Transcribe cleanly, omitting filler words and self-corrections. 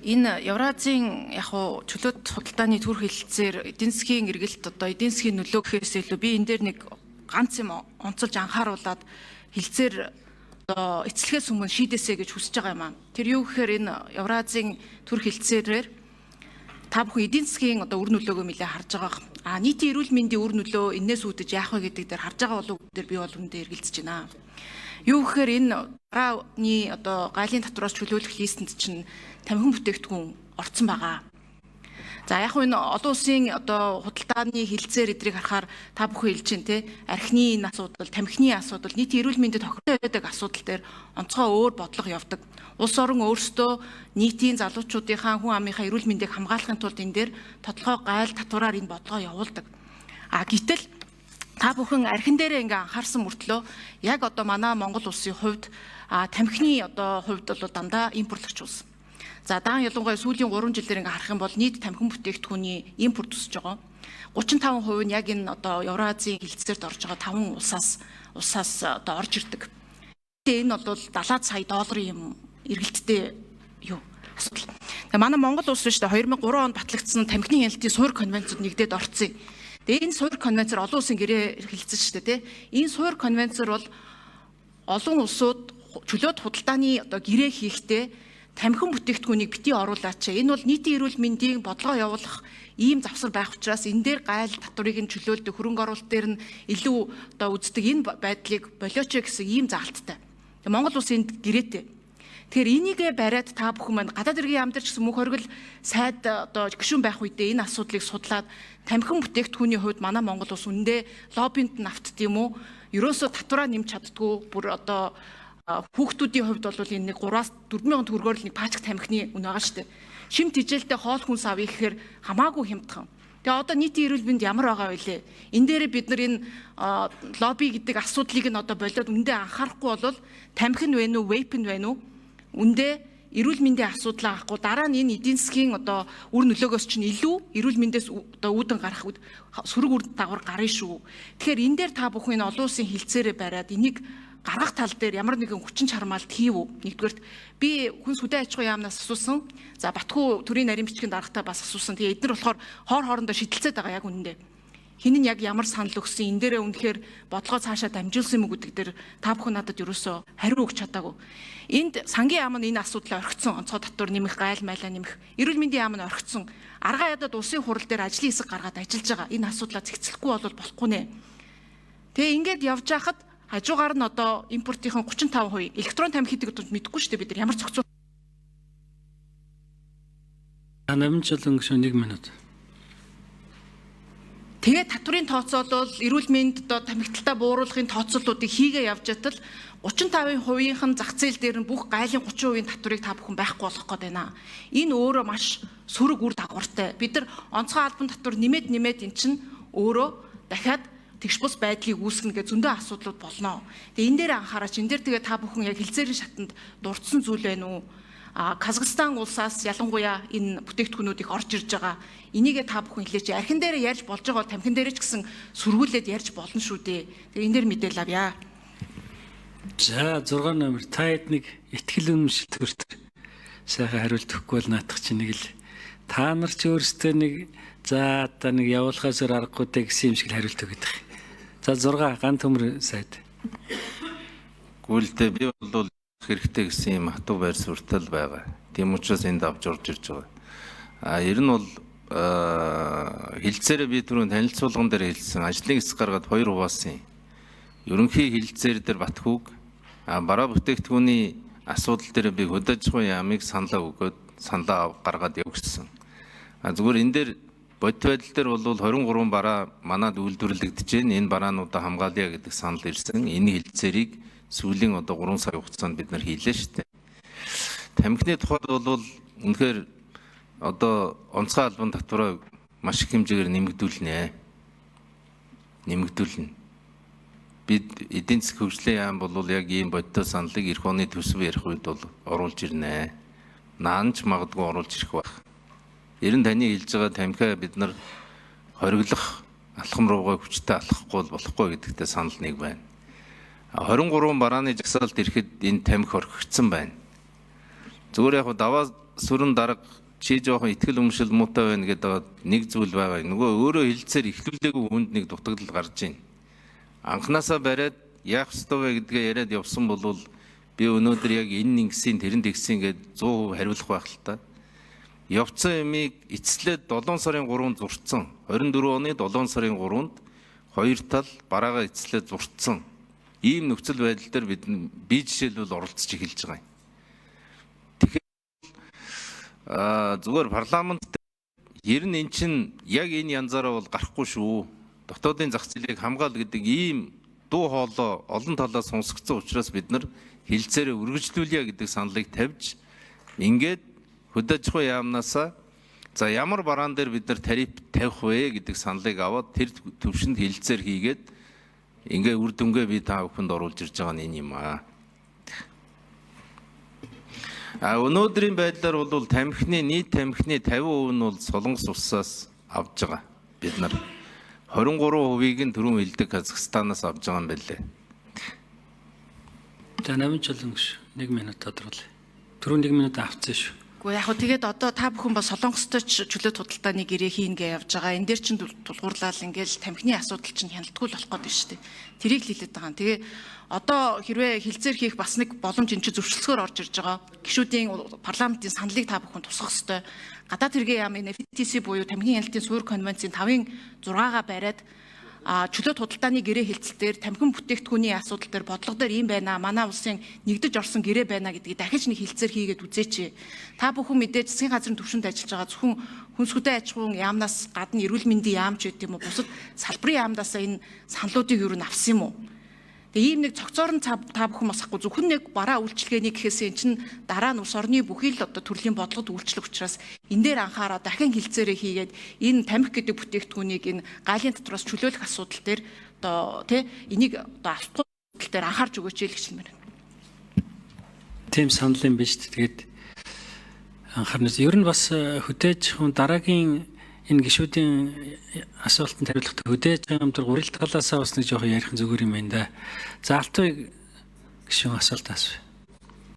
Энэ Евразийн яг хуу чөлөөт худалдааны төр хэлэлцээр эдийн засгийн эргэлт одоо эдийн засгийн нөлөө гэхээс илүү би энэ дээр нэг ганц юм онцолж анхааруулад хэлэлцээр одоо эцэлхээс өмнө шийдээсэй гэж хүсэж байгаа юм аа. Тэр юу гэхээр энэ Евразийн төр хэлэлцээрээр та бүхэн эдийн засгийн одоо үр нөлөөгөө нэлээ харж байгаа. Нийтийн эрүүл мэндийн үр нөлөө энээс үүдэж яах вэ гэдэг дээр харж байгаа болов уу гэдэг би бол үүндээ эргэлзэж байна. Юу гэхээр энэ дарааны одоо гайлын татвараас чөлөөлөх листэнд чинь тамхин бүтээгдэхүүн орцсон байгаа. За яг энэ олон улсын одоо худалдааны хэлэлцээр эдрийг харахаар та бүхэн хэлж чинь те архины энэ асуудал, тамхины асуудал, нийтийн эрүүл мэндэд тохирол байдаг асуудал дээр онцгой өөр бодлого явдаг. Улс орон өөрсдөө нийтийн залуучуудынхаа хүн амынхаа эрүүл мэндийг хамгаалахын тулд энэ дээр тодорхой гайл татвараар энэ бодлогоо явуулдаг. Гэтэл та бүхэн архин дээрээ ингээ анхаарсан мөртлөө яг одоо манай Монгол улсын хувьд тамхины одоо хувьд бол дандаа импортлогч улс. За даан ялангуяа сүүлийн 3 жилээр ингээ харах юм бол нийт тамхин бүтээгдэхүүний импорт өсөж байгаа. 35% нь яг энэ одоо Евразийн хэлэлцээрд орж байгаа 5 улсаас одоо орж ирдэг. Тэгээ энэ бол 70 сая долларын юм эргэлттэй юу асуудал. Тэгээ манай Монгол улс шүү дээ 2003 онд батлагдсан тамхины хяналтын суурь конвенцод нэгдээд орцсон. Тэгээ энэ суурь конвенцээр олон улсын гэрээ хэлэлцэн шүү дээ тий. Энэ суурь конвенцээр бол олон улсууд чөлөөт худалдааны одоо гэрээ хийхдээ тамхин бүтээгдэхүүнийг битгий оруулаач. Энэ бол нийтийн эрүүл мэндийн бодлого явуулах ийм завсар байх учраас энэ дээр гайл татварыг нь чөлөөлдөг хөрөнгө оруулалт дээр нь илүү одоо үздэг энэ байдлыг болооч гэсэн ийм заалттай. Монгол улсын гэрээтэй. Тэгэхээр энийгээ бариад та бүхэн маань гадаад иргэн яам дээр ч гэсэн мөнх хоригл сайд одоо гишүүн байх үедээ энэ асуудлыг судлаад тамхин бүтээгдэхүүний хувьд манай Монгол улс үндэ лоббинд навтд юм уу? Ерөөсө татвараа нэмж чаддгүй бүр одоо хүүхдүүдийн хувьд бол энэ 3-аас 4,000 төгрөгөөр л нэг пачк тамхины үнэ байгаа шүү дээ. Шим тижээлтэй хоол хүнс авъя гэхээр хамаагүй хямдхан. Тэгээ одоо нийтийн эрүүл мэнд ямар байгаа вэ? Энэ дээр бид нар энэ лобби гэдэг асуудлыг нь одоо болоод үндэ анхаарахгүй бол тамхин вэ нү, вейпн вэ нү? Үндэ эрүүл мэндийн асуудлаа авахгүй дараа нь энэ эдийн засгийн одоо үр нөлөөгөөс чинь илүү эрүүл мэндээс одоо үүдэн гарах сөрөг үр дагавар гарна шүү. Тэгэхээр энэ дээр та бүхэн энэ олон улсын хэлцээрээ бариад энийг гаргах тал дээр ямар нэгэн хүчин чармаалт хийв үү? Нэгдүгээрт би хүн сүдэн аж ахуйн яамнаас асуусан. За Батхүү төрийн нарийн бичгийн даргатай бас асуусан. Тэгээ эдгээр болохоор хоорондоо шидэлцээд байгаа яг үнэндээ. Хин нь яг ямар санал өгсөн, энэ дээрээ үнэхээр бодлогоо цаашаа дамжуулсан юм уу гэдэг дээр та бүхэн надад ерөөсөө хариу өгч чадаагүй. Энд сангийн яам нь энэ асуудлаа орхицсон, онцгой татвар нэмэх, гайл майлаа нэмэх, эрүүл мэндийн яам нь орхицсон. Аргаа ядаад улсын хурал дээр ажлын хэсэг гаргаад ажиллаж байгаа. Энэ асуудлаа зэгцлэхгүй бол болохгүй нэ. Тэгээ ингээд явж хахад хажуугаар нь одоо импортын 35% электрон тамхи гэдэг нь мэдэхгүй шүү дээ бид нар ямар зохицуул. Намжлан гүшүүн 1 минут. Тэгээ татврын тооцоол бол эрүүл мэнд одоо тамхиталтаа бууруулахын тооцоолуудыг хийгээ явж атал 35%-ийн зах зээл дээр нь бүх гайлын 30%-ийн татварыг та бүхэн байхгүй болгох гээд байна. Энэ өөрөө маш сөрөг үр дагавартай. Бид нар онцгой албан татвар нэмээд эн чинь өөрөө дахиад тэгш бус байдлыг үүсгэнэ гэж зөндөө асуудлууд болно. Тэгээ энэ дээр анхаараач. Энэ дээр тэгээ та бүхэн яг хэлцээрийн шатанд дурдсан зүйл байна уу? Казахстан улсаас ялангуяа энэ бүтээгдэхүүнүүд их орж ирж байгаа. Энийгээ та бүхэн хэлээч. Архин дээр ярьж болж байгаа тамхин дээр ч гэсэн сөргүүлээд ярьж болно шүү дээ. Тэгээ энэ дээр мэдээлэл авъя. За 6 номер та эднийг ихтгэл үнэмшилтгэрт сайхан хариулт өгөхгүй бол наадах чинь нэг л та нар ч өөрсдөө нэг за одоо нэг явуулахаас аргагүй дээ гэсэн юм шиг хариулт өгöd байх. За 6 ган төмөр сайд. Гүйлдэ би бол хэрэгтэй гэсэн юм хатуу байр суурьтай байгаа. Тийм учраас энд авч орж ирж байгаа. Ер нь бол хэлцээрээ би түрүүн танилцуулган дээр хэлсэн. Ажлын хэсэг гаргаад 2 хуваасан. Ерөнхий хэлцээр дээр Батхүүг бараа бүтээгдэхүүний асуудал дээр би хөдөө аж ахуйн яамыг саналаа гаргаад явуулсан. Зүгээр энэ дээр бодит байдал дээр бол 23 бараа манад үйлдвэрлэгдэж байна. Энэ бараануудаа хамгаалъя гэдэг санал ирсэн. Энэ хэлцээрийг сүүлийн одоо 3 сар хугацаанд бид нар хийлээ шүү дээ. Тамхины тухайд бол үнэхээр одоо онцгой албан татвараа маш их хэмжээгээр нэмэгдүүлнэ. Бид эдийн засгийн хөгжлийн яам бол яг ийм бодиттой саналыг эх оны төсөв ярих үед бол оруулж ирнэ. Наанч магадгүй оруулж ирэх байх. Ер нь таны хэлж байгаа тамхиа бид нар хориглох алхам руугаа хүчтэй алхахгүй болохгүй гэдэгтээ санал нэг байна. 23 барааны жагсаалд ирэхэд энэ тамхи орхигдсан байна. Зүгээр яг даваа сүрэн дарга чи жоохон ихтгэл өмшил муутай байна гэдэг нэг зүйл байгаа. Нөгөө өөрөө хилцээр ихлүүлээгүй хүнд нэг дутагдал гарч ийн. Анханасаа бариад яах ёстой вэ гэдгээ яриад явсан бол би өнөөдөр яг энэ ингэсийн тэрэнд игсэн гэд 100% хариулах байх л та. Явцсан ямиг эцэслээд 7 сарын 3-нд зурцсан. 24 оны 7 сарын 3-нд хоёр тал бараагаа эцэслээд зурцсан. Ийм нөхцөл байдал дээр бид бие жишээлбэл оролцож эхэлж байгаа юм. Зүгээр парламент ер нь эн чинь яг энэ янзаараа бол гарахгүй шүү. Дотоодын зах зээлийг хамгаал гэдэг ийм дуу хоолой олон талаас сонсогдсон учраас бид нар хилцээрээ үргэлжлүүлье гэдэг саналыг тавьж ингээд хөдөө аж ахуйн яамнаасаа за ямар бараан дээр бид нар тариф тавих вэ гэдэг саналыг аваад тэр төвшөнд хилцээр хийгээд ингээ үр дүнгээ би та бүхэнд оруулж ирж байгаа нь энэ юм аа. Өнөөдрийн байдлаар бол нийт тамхины 50% нь бол Солонгос улсаас авж байгаа. Бид нар 23%-ийг нь түрүүн хэлдэг Казахстанаас авж байгаа юм байлээ. За намж чөлөнгөш 1 минут тодруулъя. Түрүүн 1 минут авцсан шүү. Гэхдээ яг хөө тэгээд одоо та бүхэн ба Солонгостой ч чөлөө худалдааны гэрээ хийнгээ явж байгаа. Энэ дээр чинь тулгуурлал ингээл тамхины асуудал чинь хяналтгүй л болох гэдэг шүү дээ. Тэрийг л хэлээд байгаа. Тэгээ одоо хэрвээ хилцээр хийх бас нэг боломж энэ чинь зөрчилдсөөр орж ирж байгаа. Гишүүдийн парламентын саналыг та бүхэн тусгах ёстой. Гадаад хэргийн яамын FTC буюу тамхины хяналтын суурь конвенцийн 5-ын 6-гаа бариад чөлөөт худалдааны гэрээ хэлцэлтээр тамхин бүтээгдэхүүний асуудал дээр бодлого дээр ийм байна. Манай улсын нэгдэж орсон гэрээ байна гэдгийг дахиж нэг хэлцээр хийгээд үзээч. Та бүхэн мэдээж засгийн газрын түвшинд ажиллаж байгаа зөвхөн хүнсгүтэй аж ахуйн яамнаас гадна эрүүл мэндийн яамч гэдэг юм уу? Бусад салбарын яамнаас энэ саналуудыг юу н авсан юм уу? Тэгээ ийм нэг цогцоор нь та бүхэн масахгүй зөвхөн нэг бараа үйлчлэгээний гэхээс эн чинь дараа нь улс орны бүхий л одоо төрлийн бодлогод үйлчлэх учраас энэ дээр анхаараа дахин хилцээрээ хийгээд энэ тамхи гэдэг бүтээгдэхүүнийг энэ галийн дотроос чөлөөлөх асуудал дээр одоо энийг одоо алдахгүй асуудал дээр анхаарч өгөөч л гэж хэлмээр байна. Тийм санал юм биш. Тэгээд анхаарнаас ер нь бас хөдөөж хүн дараагийн энэ гишүүдийн асуултанд хариулахдаа хөдөөж байгаа юм дээр гурил талаасаа бас нэг жоохон ярих зүгээр юм байна да. За Алтвыг гишүүн асуулт асууя.